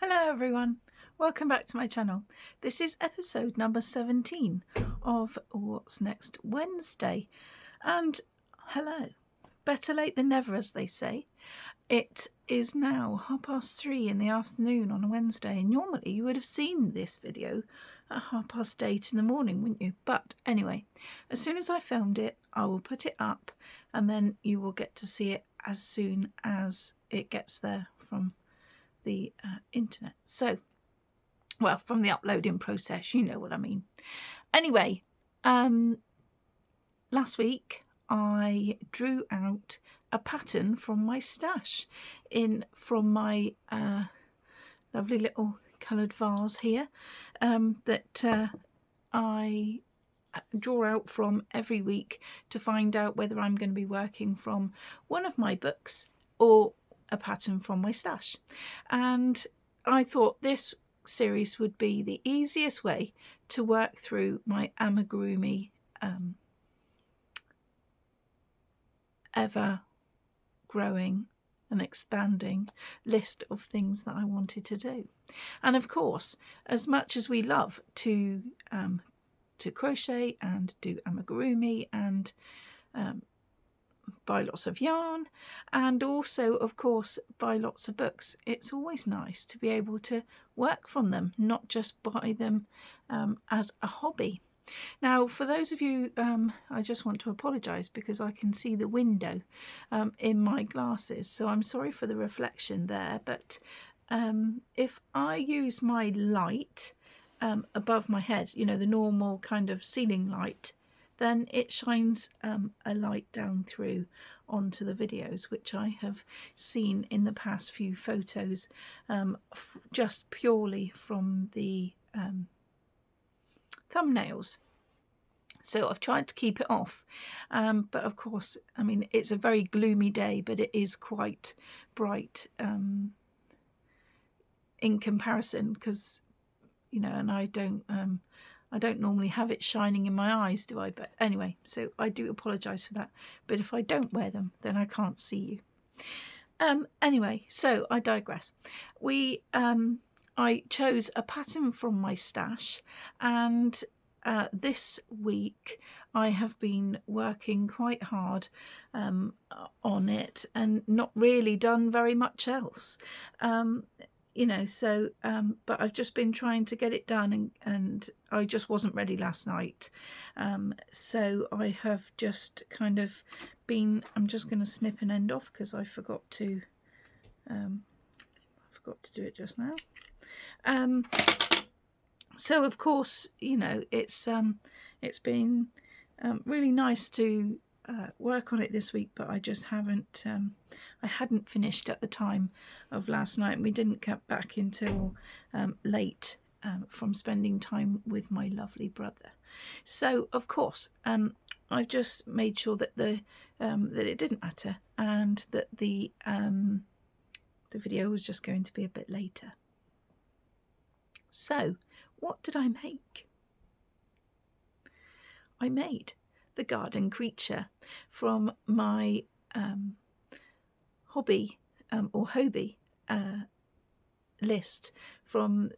Hello everyone, welcome back to my channel. This is episode number 17 of What's Next Wednesday. And hello, better late than never, as they say. It is now 3:30 in the afternoon on a Wednesday, and normally you would have seen this video at 8:30 in the morning, wouldn't you? But anyway, as soon as I filmed it, I will put it up and then you will get to see it as soon as it gets there from the internet. So, well, from the uploading process, you know what I mean. Anyway, last week I drew out a pattern from my stash from my lovely little coloured vase here that I draw out from every week to find out whether I'm going to be working from one of my books or a pattern from my stash. And I thought this series would be the easiest way to work through my amigurumi ever growing and expanding list of things that I wanted to do. And of course, as much as we love to crochet and do amigurumi and buy lots of yarn and also of course buy lots of books, it's always nice to be able to work from them, not just buy them as a hobby. Now, for those of you, I just want to apologise because I can see the window in my glasses, so I'm sorry for the reflection there, but if I use my light above my head, you know, the normal kind of ceiling light, then it shines a light down through onto the videos, which I have seen in the past few photos just purely from the thumbnails. So I've tried to keep it off, but of course, I mean, it's a very gloomy day, but it is quite bright in comparison, because, you know, and I don't normally have it shining in my eyes, do I? But anyway, so I do apologise for that. But if I don't wear them, then I can't see you. Anyway, so I digress. I chose a pattern from my stash, and this week I have been working quite hard on it and not really done very much else. You know, so but I've just been trying to get it done, and I just wasn't ready last night, so I have just kind of been, I'm just going to snip an end off because I forgot to do it just now. So of course, you know, it's been really nice to work on it this week, but I just haven't I hadn't finished at the time of last night, and we didn't get back until late from spending time with my lovely brother. So of course I've just made sure that that it didn't matter, and that the video was just going to be a bit later. So what did I make? I made the garden creature from my hobby or Hobie list from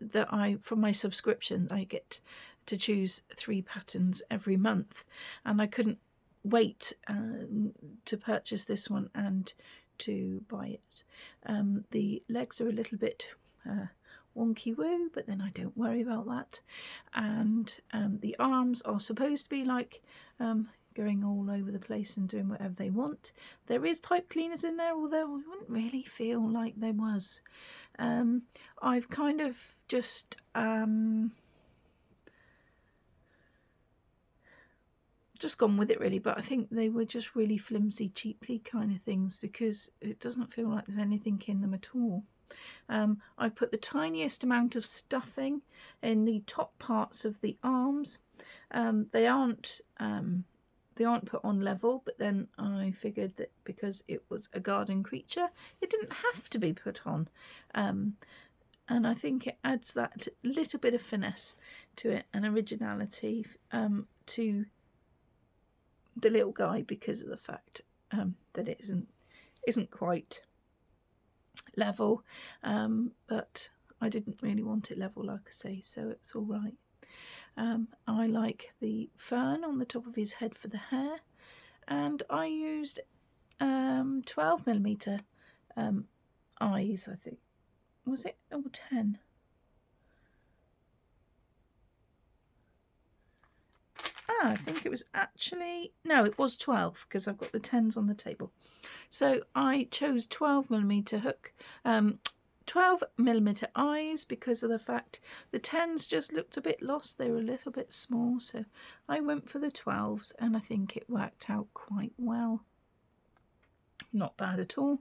my subscription. I get to choose 3 patterns every month, and I couldn't wait to purchase this one and to buy it. The legs are a little bit wonky woo, but then I don't worry about that. And the arms are supposed to be like going all over the place and doing whatever they want. There is pipe cleaners in there, although I wouldn't really feel like there was. I've kind of just gone with it really, but I think they were just really flimsy, cheaply kind of things, because it doesn't feel like there's anything in them at all. I put the tiniest amount of stuffing in the top parts of the arms. They aren't put on level, but then I figured that because it was a garden creature, it didn't have to be put on. And I think it adds that little bit of finesse to it and originality to the little guy, because of the fact that it isn't quite level, but I didn't really want it level, like I say, so it's all right. I like the fern on the top of his head for the hair, and I used 12mm eyes, I think. Was it? Or 10? I think it was actually, no, it was 12 because I've got the 10s on the table. So I chose 12mm hook, 12mm eyes, because of the fact the 10s just looked a bit lost. They were a little bit small, so I went for the 12s, and I think it worked out quite well. Not bad at all.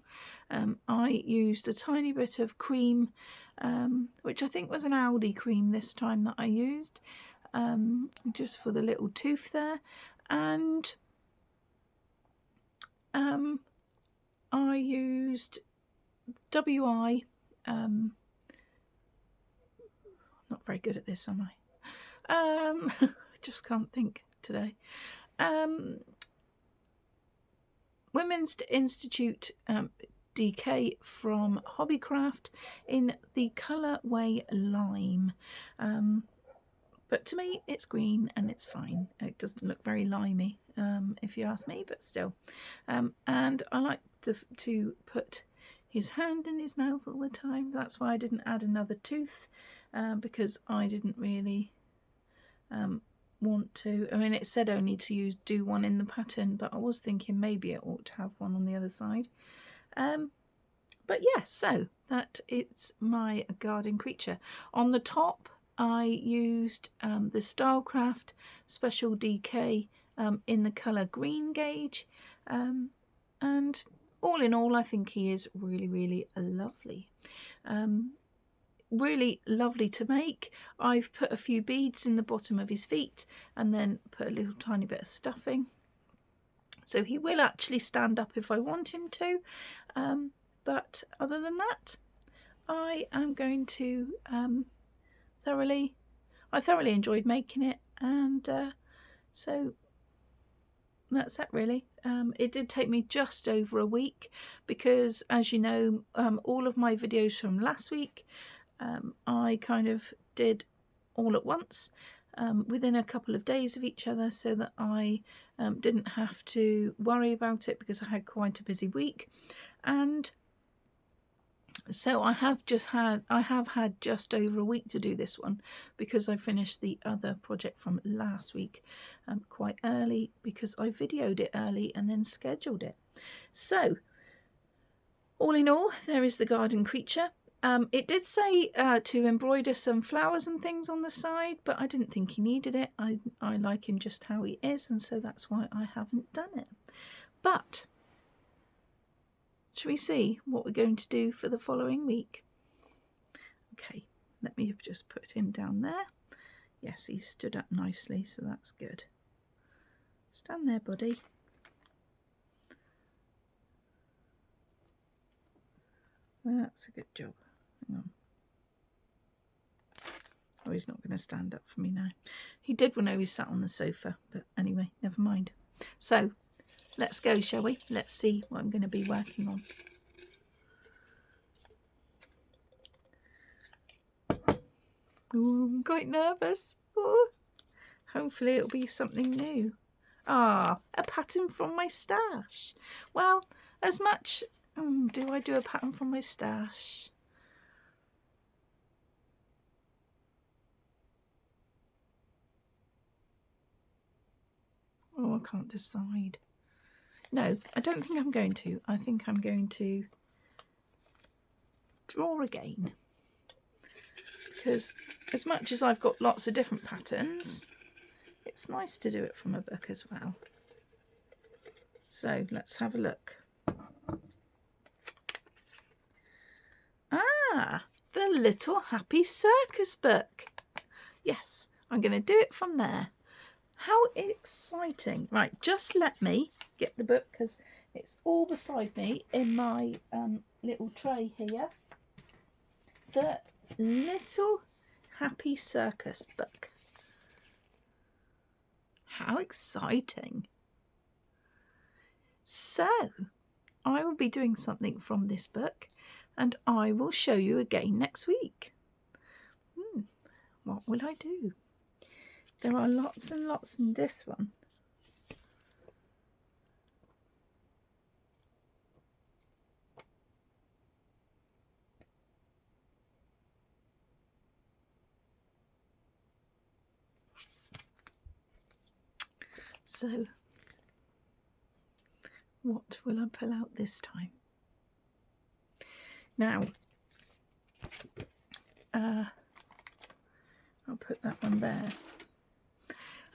I used a tiny bit of cream, which I think was an Aldi cream this time that I used, just for the little tooth there, and I used WI. Not very good at this, am I? Just can't think today. Women's Institute DK from Hobbycraft in the colourway Lime. But to me, it's green and it's fine. It doesn't look very limey, if you ask me, but still. And I like to put his hand in his mouth all the time. That's why I didn't add another tooth, because I didn't really want to. I mean, it said only to do one in the pattern, but I was thinking maybe it ought to have one on the other side. But yeah, so that it's my garden creature. On the top, I used the Stylecraft Special DK in the colour Green Gauge, and all in all, I think he is really, really lovely. Really lovely to make. I've put a few beads in the bottom of his feet and then put a little tiny bit of stuffing. So he will actually stand up if I want him to. But other than that, I am going to I thoroughly enjoyed making it, and so that's that really. It did take me just over a week because, as you know, all of my videos from last week I kind of did all at once, within a couple of days of each other, so that I didn't have to worry about it because I had quite a busy week. And so I have had just over a week to do this one, because I finished the other project from last week quite early, because I videoed it early and then scheduled it. So all in all, there is the garden creature. It did say to embroider some flowers and things on the side, but I didn't think he needed it. I like him just how he is, and so that's why I haven't done it. But shall we see what we're going to do for the following week? Okay, let me just put him down there. Yes, he's stood up nicely, so that's good. Stand there, buddy. That's a good job. Hang on. Oh, he's not going to stand up for me now. He did when I was sat on the sofa, but anyway, never mind. So let's go, shall we? Let's see what I'm going to be working on. Ooh, I'm quite nervous. Ooh. Hopefully it'll be something new. Ah, a pattern from my stash. Well, as much... do I do a pattern from my stash? Oh, I can't decide. No, I don't think I'm going to. I think I'm going to draw again. Because as much as I've got lots of different patterns, it's nice to do it from a book as well. So let's have a look. Ah, the Little Happy Circus book. Yes, I'm going to do it from there. How exciting. Right, just let me get the book, because it's all beside me in my little tray here. The Little Happy Circus book. How exciting. So, I will be doing something from this book, and I will show you again next week. what will I do? There are lots and lots in this one. So, what will I pull out this time? Now, I'll put that one there.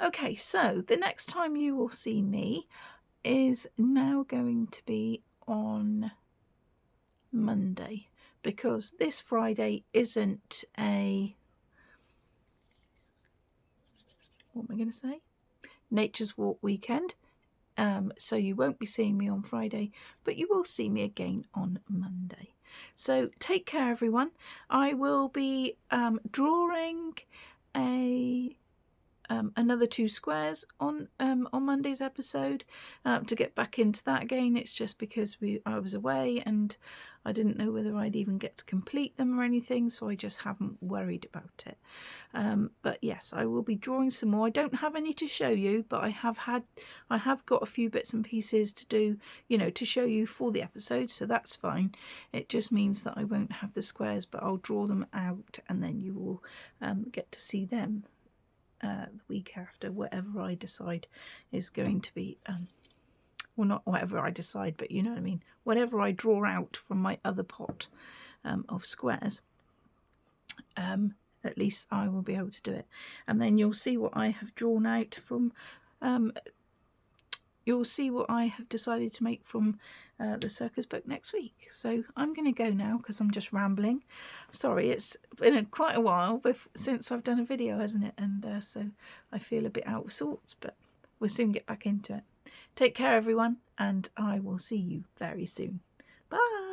Okay, so the next time you will see me is now going to be on Monday, because this Friday isn't a, what am I going to say? Nature's Walk weekend. So you won't be seeing me on Friday, but you will see me again on Monday. So take care, everyone. I will be drawing another 2 squares on Monday's episode to get back into that again. It's just because I was away and I didn't know whether I'd even get to complete them or anything, so I just haven't worried about it. But yes, I will be drawing some more. I don't have any to show you, but I have got a few bits and pieces to do, to show you for the episode, so that's fine. It just means that I won't have the squares, but I'll draw them out and then you will get to see them the week after, whatever I decide is going to be well, not whatever I decide, but you know what I mean, whatever I draw out from my other pot of squares, at least I will be able to do it. And then you'll see what I have drawn out from you'll see what I have decided to make from the circus book next week. So I'm going to go now because I'm just rambling. Sorry, it's been quite a while since I've done a video, hasn't it? And so I feel a bit out of sorts, but we'll soon get back into it. Take care, everyone, and I will see you very soon. Bye.